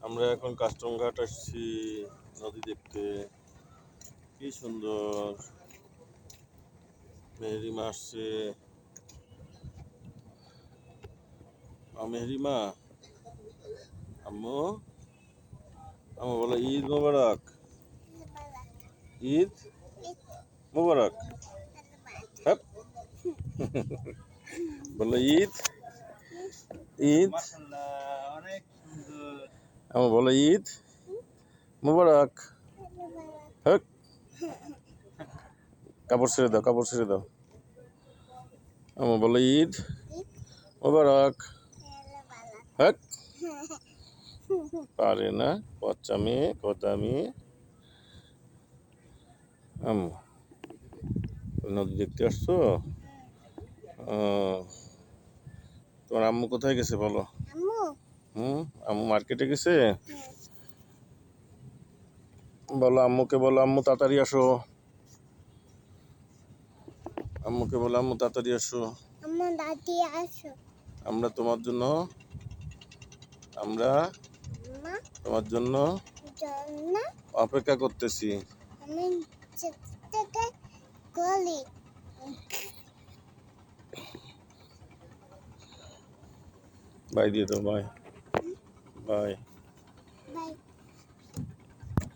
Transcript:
আমরা এখন কাস্টম ঘাট আসছি নদী দেখতে। কি সুন্দর মেহেরিমা আসছে। মেহেরিমা, আম্মু আম্মু বলো ঈদ মোবারক। ঈদ মোবারক। হ্যাঁ বলো ঈদ ঈদ। আম্মু বলো ঈদ মোবারক। হ্যাঁ কাপড় ছেড়ে দাও, কাপড় ছেড়ে দাও। আম্মু বলো ঈদ মোবারক। হ্যাঁ পারে না, বাচ্চা মেয়ে, কথা মেয়ে। আম্মু নদী দেখতে আসছো? তোমার আম্মু কোথায় গেছে বলো? আম্মু মার্কেটে গেছে। বলো আম্মুকে, বলো আম্মু তাড়াতাড়ি আসো। আম্মুকে বলো আম্মু তাড়াতাড়ি আসো। আমরা তোমার জন্য, আমরা তোমার জন্য অপেক্ষা করতেছি। বাই দিয়ে দাও, বাই বাই।